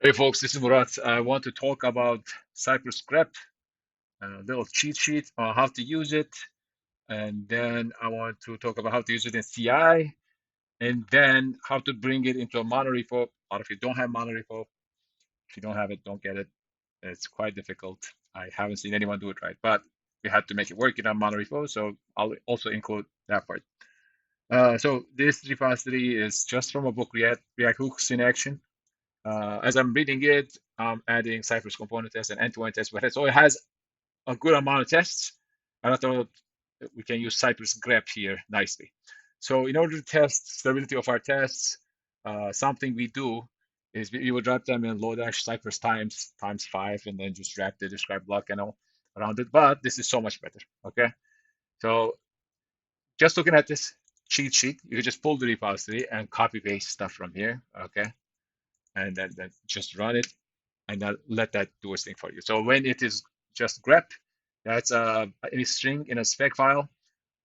Hey folks, this is Murat. I want to talk about cypress-grep, a little cheat sheet on how to use it, and then I want to talk about how to use it in CI, and then how to bring it into a monorepo. A lot of you don't have monorepo. If you don't have it, don't get it. It's quite difficult. I haven't seen anyone do it right, but we had to make it work in a monorepo, so I'll also include that part. So this repository is just from a book, React Hooks in Action. As I'm reading it, I'm adding Cypress component tests and end-to-end tests, but it has a good amount of tests. And I thought we can use cypress-grep here nicely. So in order to test stability of our tests, something we do is we would wrap them in Lodash Cypress times 5 and then just wrap the describe block and all around it. But this is so much better. Okay. So just looking at this cheat sheet, you can just pull the repository and copy paste stuff from here. Okay. And then just run it and let that do its thing for you. So when it is just grep, that's any string in a spec file.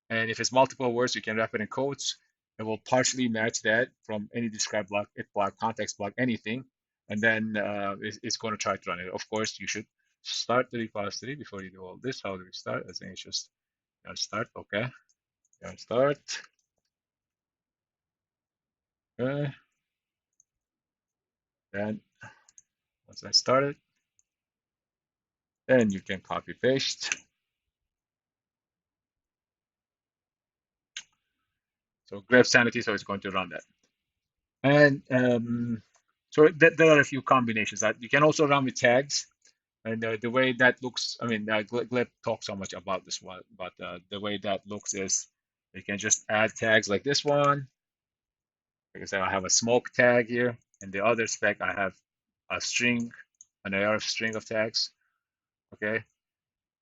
And if it's multiple words, you can wrap it in quotes. It will partially match that from any describe block, it block, context block, anything. And then it's going to try to run it. Of course, you should start the repository before you do all this. How do we start? I think it's just start. Okay. Start. Okay. Then once I started, then you can copy paste. So grep sanity, so it's going to run that. And so there are a few combinations that you can also run with tags. And the way that looks, I mean, Gleb talks so much about this one, but the way that looks is you can just add tags like this one. Like I said, I have a smoke tag here, and the other spec I have a string, an AR string of tags. Okay,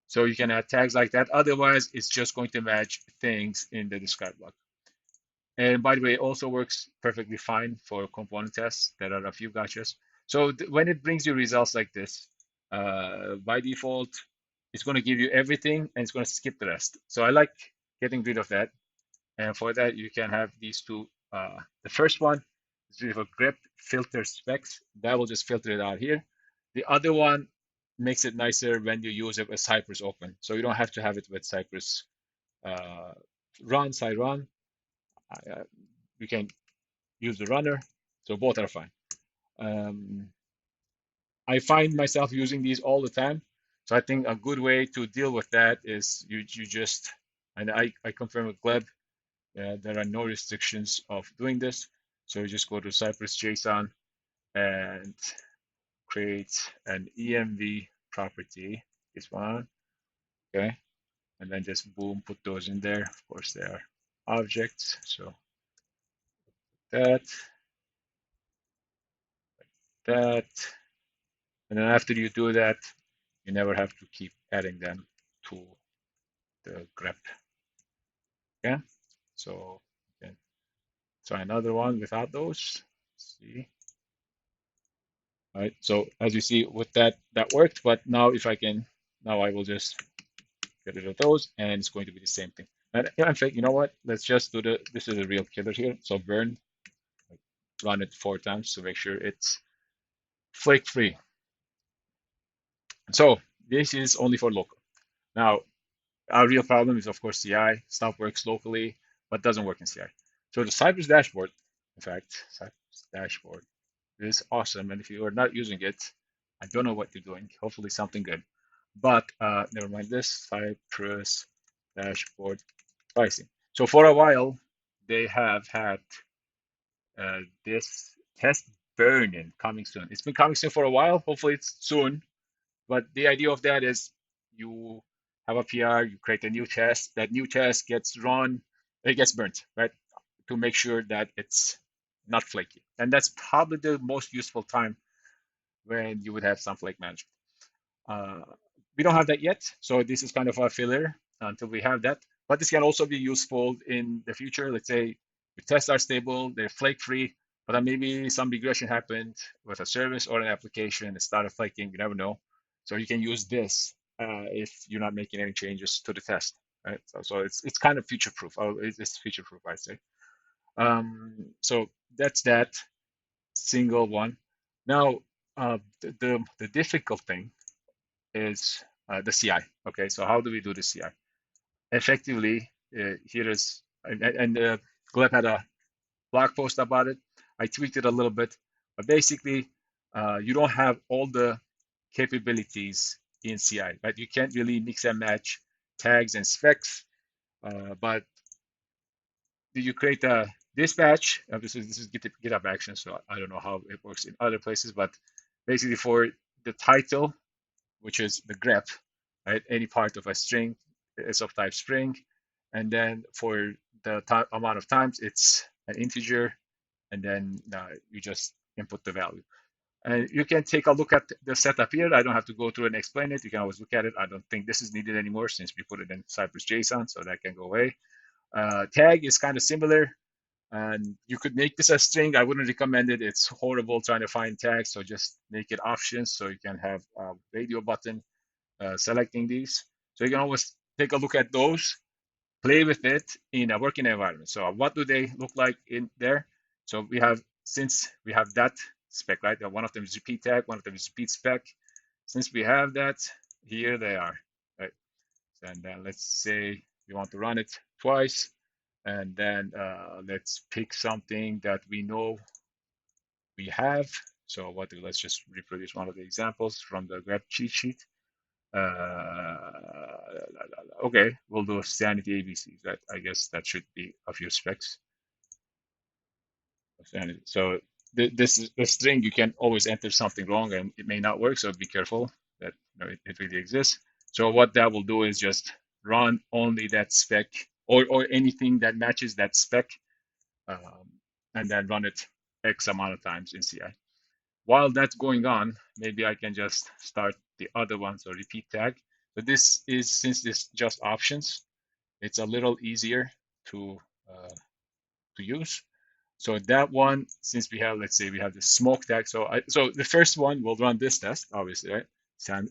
so you can add tags like that. Otherwise, it's just going to match things in the describe block. And by the way, it also works perfectly fine for component tests. There are a few gotchas. So when it brings you results like this, by default, it's going to give you everything and it's going to skip the rest. So I like getting rid of that. And for that, you can have these two. The first one is with a grep filter specs. That will just filter it out here. The other one makes it nicer when you use it with Cypress open. So you don't have to have it with Cypress uh, side run. Uh, you can use the runner. So both are fine. Um, I find myself using these all the time. So I think a good way to deal with that is you just, and I confirm with Gleb, there are no restrictions of doing this. So you just go to Cypress JSON and create an env property, this one, okay? And then just boom, put those in there. Of course, they are objects. So that, that, and then after you do that, you never have to keep adding them to the grep. Okay, so you can try another one without those. Let's see. All right, so as you see with that, that worked, but now if I can, now I will just get rid of those and it's going to be the same thing. And in fact, you know what? Let's just do this is a real killer here. So burn, run it 4 times to make sure it's flake free. So this is only for local. Now, our real problem is, of course, CI. Stuff works locally, but doesn't work in CI. So the Cypress dashboard, in fact, Cypress dashboard is awesome. And if you are not using it, I don't know what you're doing. Hopefully something good. But never mind this, Cypress dashboard pricing. So for a while, they have had this test burn-in coming soon. It's been coming soon for a while. Hopefully it's soon. But the idea of that is you have a PR, you create a new test, that new test gets run, it gets burnt, right? To make sure that it's not flaky. And that's probably the most useful time when you would have some flake management. Uh, we don't have that yet, so this is kind of a filler until we have that. But this can also be useful in the future. Let's say your tests are stable, they're flake free, but then maybe some regression happened with a service or an application, it started flaking, you never know. So you can use this if you're not making any changes to the test, right? So it's kind of future proof. Oh, it's future proof, I'd say. So that's that single one. Now, The difficult thing is the CI. Okay, so how do we do the CI? Effectively, here is, and Gleb had a blog post about it. I tweaked it a little bit, but basically, you don't have all the capabilities in CI, right? You can't really mix and match tags and specs, but you create a dispatch. This is GitHub Action, so I don't know how it works in other places, but basically for the title, which is the grep, right? Any part of a string is of type string, and then for the amount of times, it's an integer, and then you just input the value. And you can take a look at the setup here. I don't have to go through and explain it. You can always look at it. I don't think this is needed anymore since we put it in Cypress JSON, so that can go away. Tag is kind of similar, and you could make this a string. I wouldn't recommend it. It's horrible trying to find tags, so just make it options so you can have a radio button selecting these. So you can always take a look at those, play with it in a working environment. So what do they look like in there? So we have, since we have that spec, right? One of them is repeat tag, one of them is repeat spec. Since we have that, here they are, right? And then let's say we want to run it twice, and then let's pick something that we know we have. So let's just reproduce one of the examples from the grep cheat sheet. Okay, we'll do sanity ABC. That, I guess that should be a few specs of sanity. So this is a string. You can always enter something wrong, and it may not work. So be careful that it really exists. So what that will do is just run only that spec or anything that matches that spec, and then run it X amount of times in CI. While that's going on, maybe I can just start the other one, so repeat tag. But this is, since this just options, it's a little easier to use. So that one, since we have, let's say we have the smoke tag. So the first one will run this test, obviously, right? Send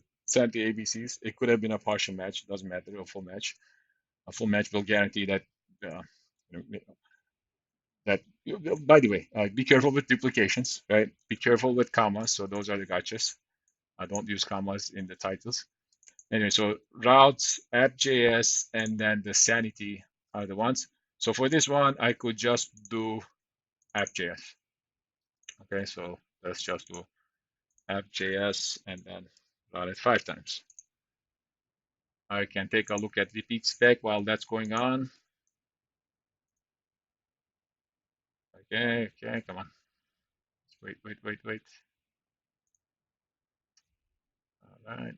the ABCs. It could have been a partial match, doesn't matter, a full match. A full match will guarantee that uh, that by the way, be careful with duplications, right? Be careful with commas. So those are the gotchas. I don't use commas in the titles. Anyway, so routes, app.js, and then the sanity are the ones. So for this one, I could just do app.js. Okay, so let's just do app.js and then run it 5 times. I can take a look at repeat spec while that's going on. Okay, come on. Wait. All right.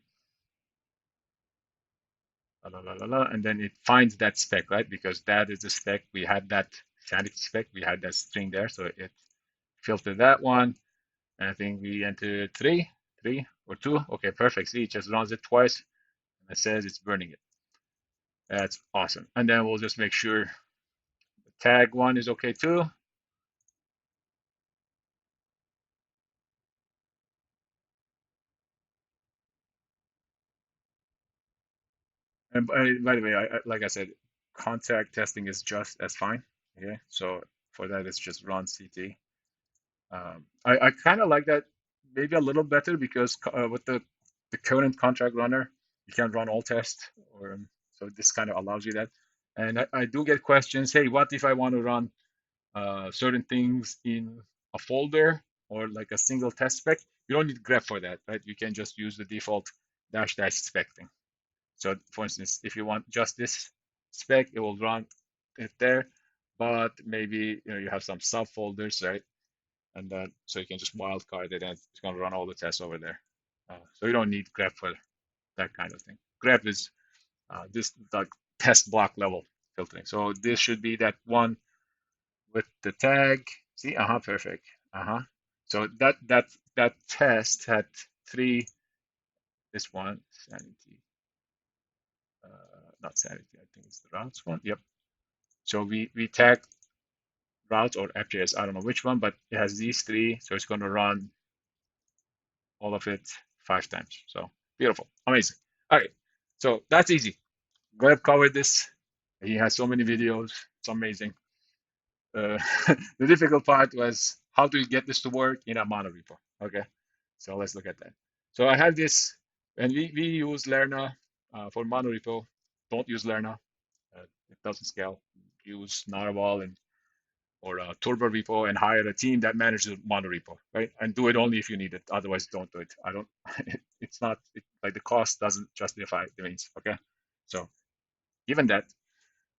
And then it finds that spec, right? Because that is the spec. We had that sanity spec. We had that string there. So it filtered that one. And I think we entered three or two. Okay, perfect. See, it just runs it twice and it says it's burning it. That's awesome. And then we'll just make sure the tag one is okay too. And by the way, like I said, contact testing is just as fine. Okay, so for that, it's just run CT. I kind of like that maybe a little better because with the current contract runner, you can run all tests, or so this kind of allows you that. And I do get questions. Hey, what if I want to run certain things in a folder or like a single test spec? You don't need grep for that, right? You can just use the default dash dash spec thing. So for instance, if you want just this spec, it will run it there, but maybe you have some subfolders, right? And then so you can just wildcard it and it's going to run all the tests over there. So you don't need grep for that kind of thing. Grep is this like test block level filtering. So this should be that one with the tag. See, perfect. So that test had 3. This one sanity, not sanity. I think it's the routes one. Yep. So we tag routes or app.js. I don't know which one, but it has these 3. So it's going to run all of it 5 times. So beautiful, amazing. All right, so that's easy. Gleb covered this. He has so many videos. It's amazing. The difficult part was how to get this to work in a monorepo. Okay, So let's look at that. So I have this, and we use Lerna for monorepo. Don't use Lerna. It doesn't scale. Use Narwhal and or Turbo Repo and hire a team that manages monorepo, right? And do it only if you need it. Otherwise, don't do it. I don't. It's not like the cost doesn't justify the means. Okay. So given that,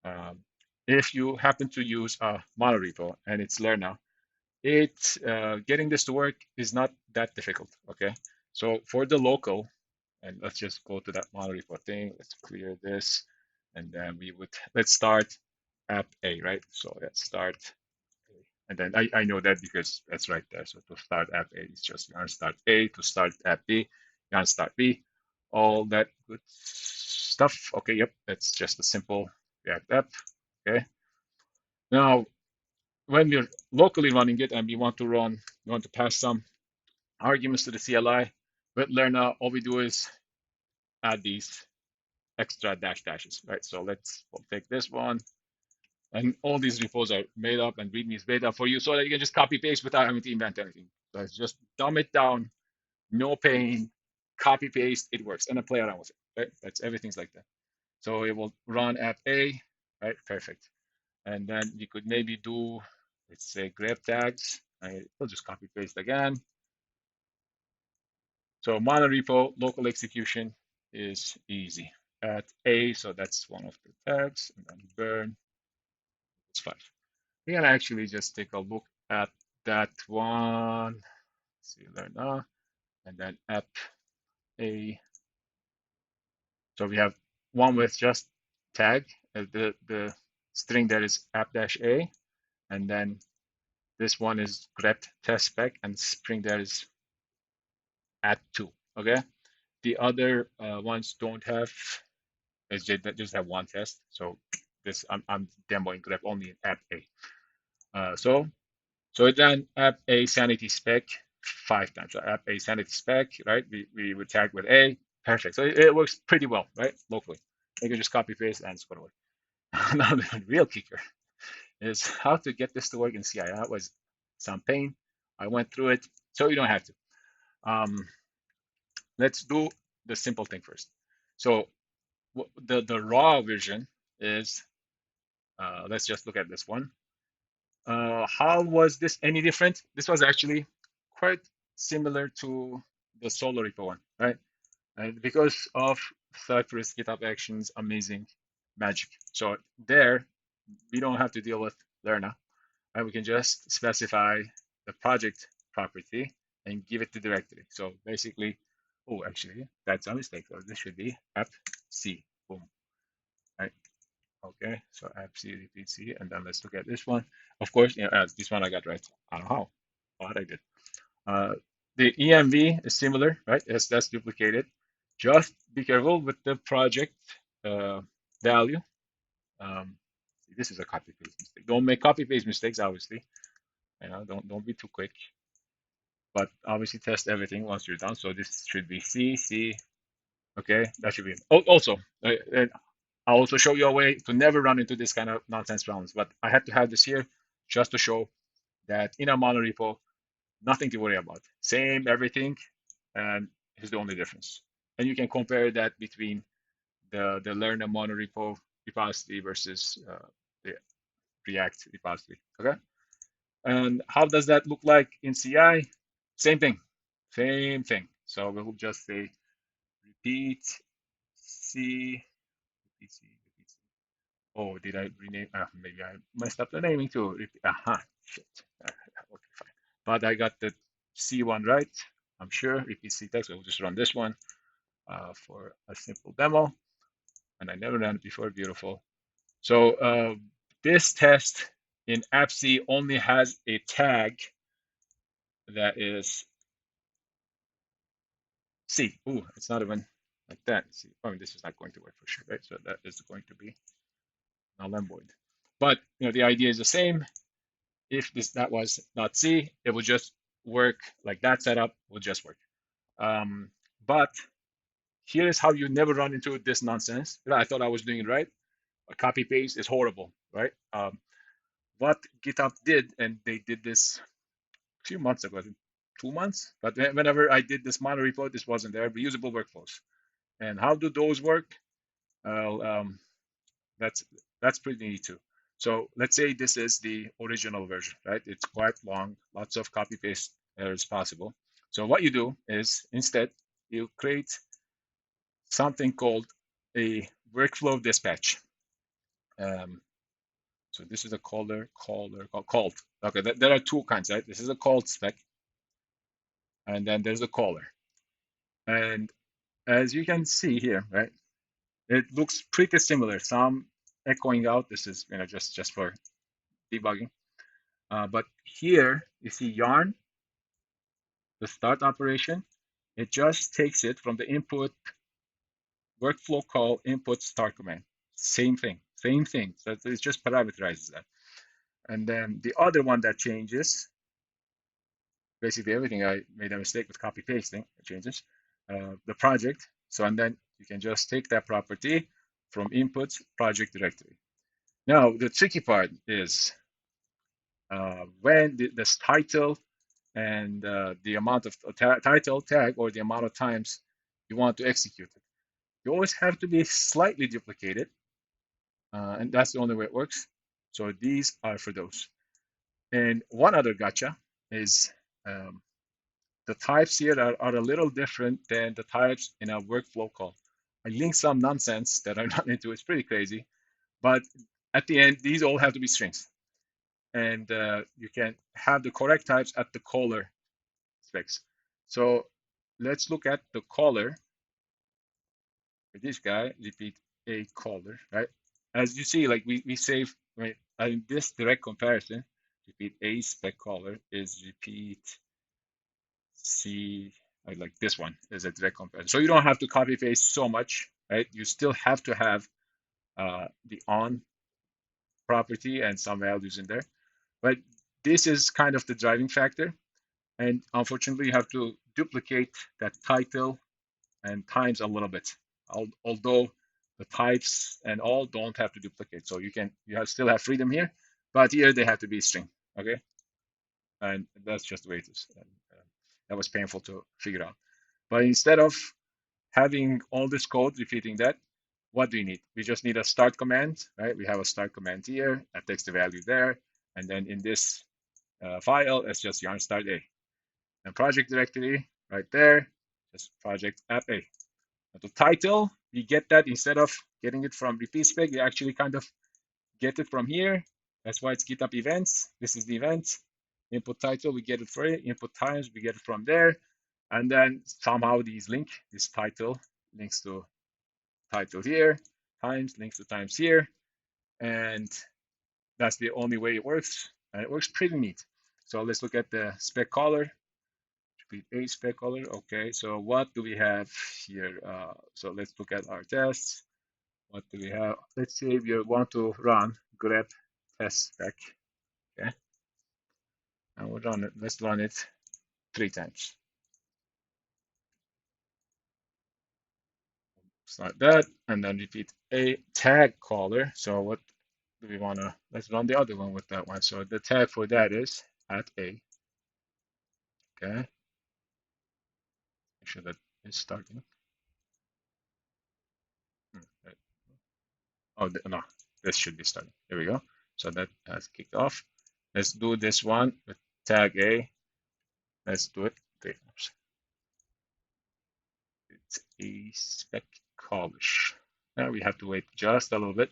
um, if you happen to use a monorepo and it's Lerna, it getting this to work is not that difficult. Okay. So for the local, and let's just go to that monorepo thing. Let's clear this, and then let's start app A, right? So let's start and then I know that because that's right there. So to start app A, it's just you're gonna start A. To start app B, you're gonna start B. All that good stuff. Okay, yep, that's just a simple React app. Okay. Now, when we're locally running it and we want to pass some arguments to the CLI, with Lerna, all we do is add these extra dashes, right? So we'll take this one, and all these repos are made up and README is made up for you so that you can just copy paste without having to invent anything. So it's just dumb it down, no pain, copy paste, it works, and then play around with it. Right? That's everything's like that. So it will run app A, right? Perfect. And then you could maybe do, let's say, grep tags. We'll just copy paste again. So monorepo local execution is easy. At A, so that's one of the tags, and then burn, it's 5. We can actually just take a look at that one. See there now, and then app A. So we have one with just tag, the string that is app-a, and then this one is grep test spec, and string that is at2. Okay. The other ones don't have, just have one test. So this I'm demoing grep only in app A. So it ran app A sanity spec 5 times. So app A sanity spec, right? We would tag with A. Perfect. So it works pretty well, right? Locally. You can just copy paste and it's going to work. Now the real kicker is how to get this to work in CI. That was some pain. I went through it, so you don't have to. Let's do the simple thing first. So the raw version is, let's just look at this one. How was this any different? This was actually quite similar to the solo repo one, right? And because of Cypress GitHub Actions, amazing magic. So there, we don't have to deal with Lerna, and we can just specify the project property and give it the directory. So basically, oh, actually, that's a mistake. So this should be app C, boom, right? Okay, so app C, repeat C, and then let's look at this one. Of course, this one I got right. I don't know how, but I did. Uh, the EMV is similar, right? That's duplicated. Just be careful with the project uh, value. Um, this is a copy paste mistake. Don't make copy paste mistakes, obviously. Don't be too quick. But obviously test everything once you're done. So this should be C, C. Okay, that should be. Oh, also, I'll also show you a way to never run into this kind of nonsense problems. But I had to have this here just to show that in a monorepo, nothing to worry about. Same everything, and here's the only difference. And you can compare that between the Lerna monorepo repository versus the React repository. Okay, and how does that look like in CI? Same thing, same thing. So we'll just say repeat C, repeat C, repeat C. Oh, did I rename? Maybe I messed up the naming too. Aha, shit. Okay, fine. But I got the C1 right, I'm sure. Repeat C text. We'll just run this one for a simple demo. And I never ran it before. Beautiful. So this test in appc only has a tag that is C. Ooh, it's not even like that. See, I mean, this is not going to work for sure, right? So that is going to be null and void. But the idea is the same. If that was not C, it would just work like that setup would just work. But here is how you never run into this nonsense. I thought I was doing it right. A copy paste is horrible, right? What GitHub did, and they did this a few months ago, 2 months. But whenever I did this monorepo, this wasn't there. Reusable workflows. And how do those work? Uh, um, that's that's pretty neat too. So let's say this is the original version, right? It's quite long, lots of copy paste errors possible. So what you do is instead you create something called a workflow dispatch. Um, so this is a called. Okay, there are two kinds, right? This is a called spec, and then there's a caller. And as you can see here, right, it looks pretty similar. Some echoing out. This is just for debugging. But here you see yarn, the start operation. It just takes it from the input workflow call input start command. Same thing, same thing. So it just parameterizes that. And then the other one that changes, basically everything I made a mistake with copy pasting, it changes the project. So, and then you can just take that property from input project directory. Now, the tricky part is when this title and the amount of title tag or the amount of times you want to execute it. You always have to be slightly duplicated, and that's the only way it works. So these are for those. And one other gotcha is um, the types here are a little different than the types in a workflow call. I linked some nonsense that I'm not into. It's pretty crazy, but at the end, these all have to be strings, and you can have the correct types at the caller specs. So let's look at the caller. For this guy, repeat a caller, right? As you see, like we save, right? In this direct comparison, repeat a spec caller is repeat C, like this one is a direct comparison. So you don't have to copy paste so much, right? You still have to have the on property and some values in there. But this is kind of the driving factor. And unfortunately, you have to duplicate that title and times a little bit. Although the types and all don't have to duplicate. So still have freedom here, but here they have to be string, okay? And that's just the way it is. And, that was painful to figure out. But instead of having all this code repeating that, what do you need? We just need a start command, right? We have a start command here that takes the value there. And then in this file, it's just yarn start A. And project directory right there, just project app A. The title, we get that instead of getting it from repeat spec, we actually kind of get it from here. That's why it's GitHub events. This is the event. Input title, we get it for it. Input times, we get it from there. And then somehow this title links to title here, times links to times here. And that's the only way it works. And it works pretty neat. So let's look at the spec caller. Repeat a spec caller. Okay, so what do we have here? So let's look at our tests. What do we have? Let's say we want to run grep test spec. Okay, and we'll run it. Let's run it 3 times. Start that, and then repeat a tag caller. So what do we want to? Let's run the other one with that one. So the tag for that is at a. Okay, make sure that it's starting. Oh no, this should be starting. There we go. So that has kicked off. Let's do this one with tag a. Let's do it 3 times. It's a spec callish. Now we have to wait just a little bit.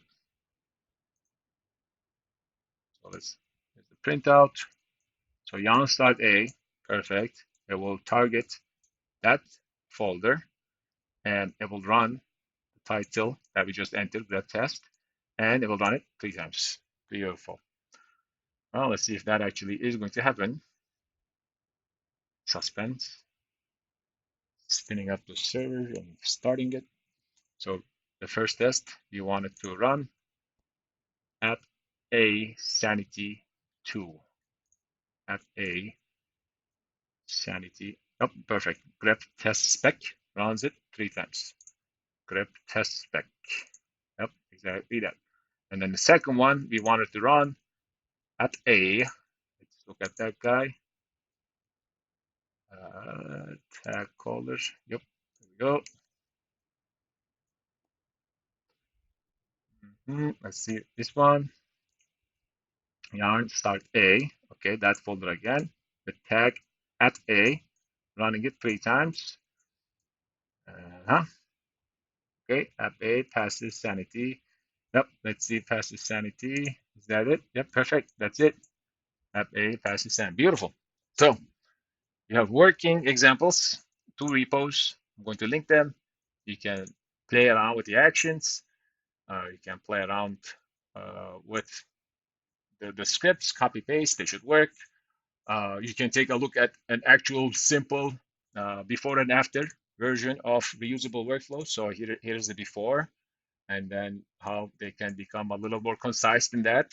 So let's the printout. So yarn start A, perfect. It will target that folder and it will run the title that we just entered, that test, and it will run it 3 times. Beautiful. Well, let's see if that actually is going to happen. Suspense. Spinning up the server and starting it. So the first test you want it to run at a sanity 2. At a sanity. Oh, perfect. Grep test spec runs it 3 times. Grep test spec. Yep, exactly that. And then the second one we wanted to run at a. Let's look at that guy. Uh, Tag color. Yep. There we go. Let's see this one. Yarn start A. Okay, that folder again. The tag at A, running it 3 times. Uh-huh. Okay, app A passes sanity. Yep, let's see, passes sanity. Is that it? Yep, perfect. That's it. App A passes sanity. Beautiful. So you have working examples, 2 repos. I'm going to link them. You can play around with the actions. You can play around with the scripts, copy paste. They should work. You can take a look at an actual simple before and after version of reusable workflow. So here's the before, and then how they can become a little more concise than that,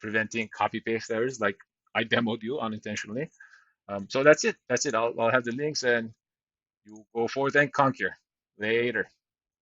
preventing copy paste errors like I demoed you unintentionally. So that's it. That's it. I'll have the links and you go forth and conquer. Later.